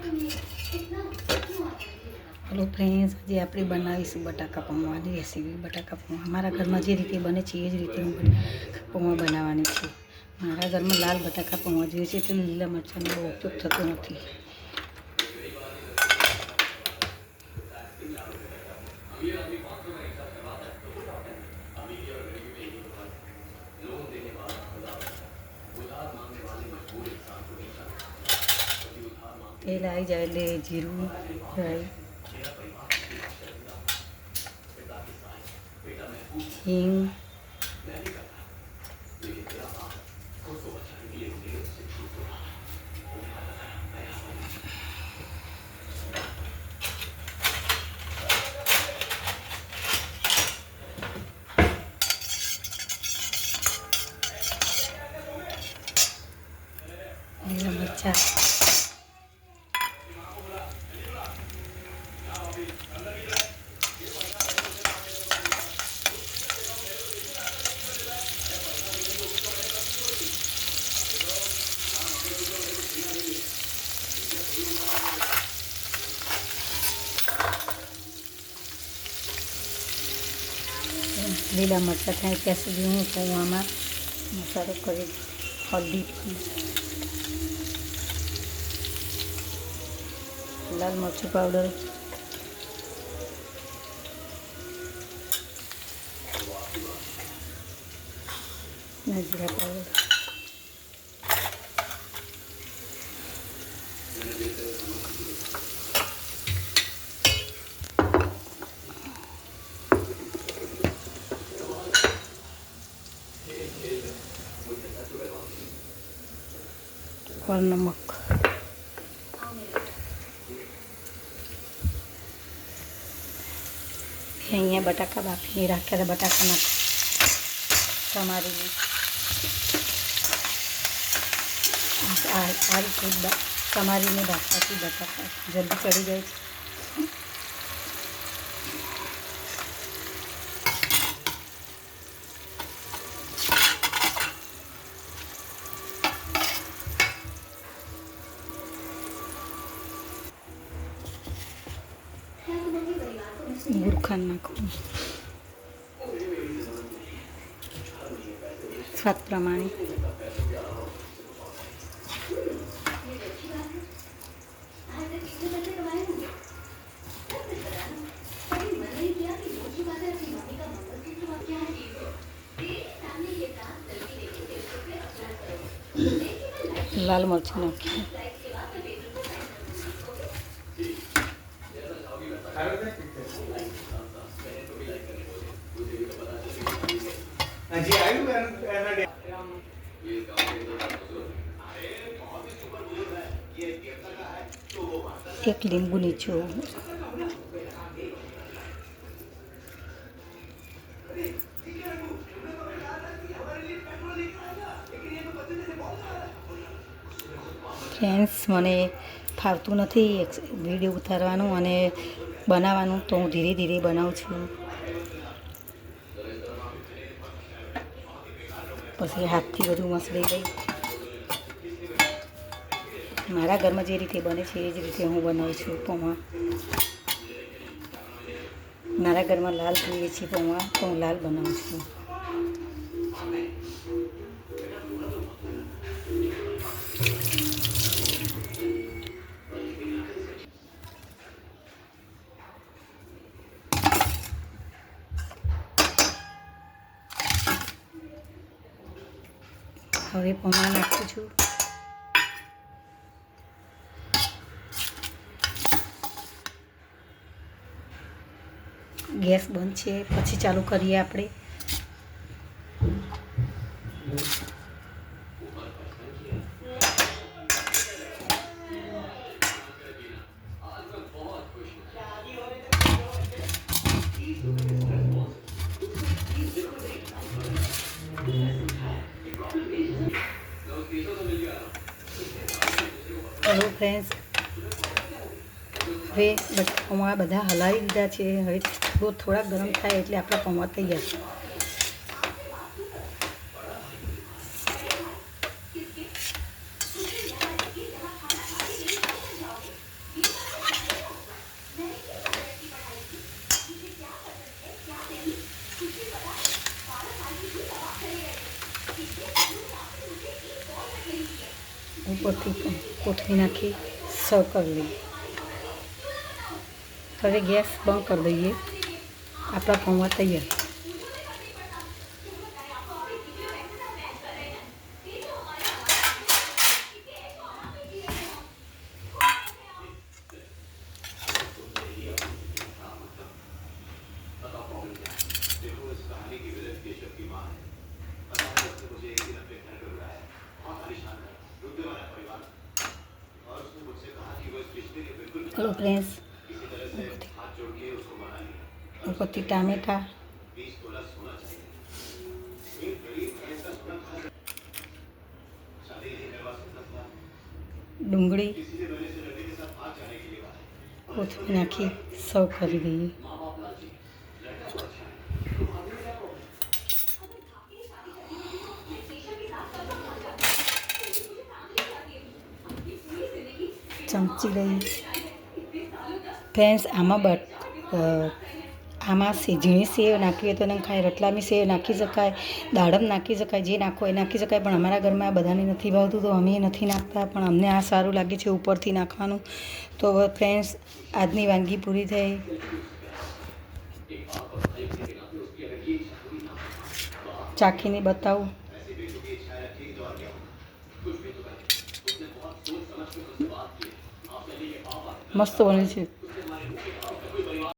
Hello friends, आज આપણે બનાવીશું બટાકા પૌવાની રેસીપી। બટાકા પૌવા મારા ઘરમાં જે રીતે બને છે એ જ રીતે હું પૌવા બનાવવાની છે। મારા ઘરમાં લાલ બટાકા પૌવા જોઈએ છે, એટલે લીલા મરચાંનો બહુ ઉપયોગ થતો નથી। તેલ આવી જાય એટલે જીરું, રાઈ, હિંગ, લીલા મરચાં, લીલા મરચાં થાય ત્યાં સુધી હું પૌવામાં મસાલો કરી હળદી, લાલ મરચું પાવડર, જીરા પાવડર, और नमक। અહીંયા બટાકા બાફીને રાખ્યા હતા, બટાકાના સમારીને આ રીતે સમારીને રાખવાથી બટાકા જલ્દી ચડી જાય છે। ગુરખા નાખવું સ્વાદ પ્રમાણે। લાલ મરચું નાખીએ, એક લીંબુ નીચોવું, ફ્રેન્ડ્સ મને ફાવતું નથી વિડીયો ઉતારવાનું અને બનાવવાનું, તો હું ધીરે ધીરે બનાવું છું। પછી હાથથી બધું મસળી લઈ। મારા ઘરમાં જે રીતે બને છે એ જ રીતે હું બનાવું છું પૌવા। મારા ઘરમાં લાલ જોઈએ છે પૌવા, તો હું લાલ બનાવું છું। હવે પૌવા નાખું છું। ગેસ બંધ છે, પછી ચાલુ કરીએ આપણે। હેલો ફ્રેન્ડ્સ, હવે પૌવા બધા હલાવી દીધા છે। હવે થોડા ગરમ થાય એટલે આપણા પૌવા તૈયાર છે। ઉપરથી કોથળી નાખી સર્વ કરી લઈએ. હવે ગેસ બંધ કરી દઈએ. આપણા પૌવા તૈયાર. हेलो फ्रेंड्स, ઉપરથી ટામેટા, ડુંગળી, કોથમીર નાખી સર્વ કરી દઈએ. ચમચી લઈ ફ્રેન્ડ્સ, આમાં ઝીણી સેવ નાખવી હોય તો નખાય, રતલામી સેવ નાખી શકાય, દાડમ નાખી શકાય, જે નાખો એ નાખી શકાય. પણ અમારા ઘરમાં આ બધાને નથી ભાવતું તો અમે નથી નાખતા, પણ અમને આ સારું લાગે છે ઉપરથી નાખવાનું. તો ફ્રેન્ડ્સ, આજની વાનગી પૂરી થઈ. ચાખીને બતાવું. મસ્ત બને છે.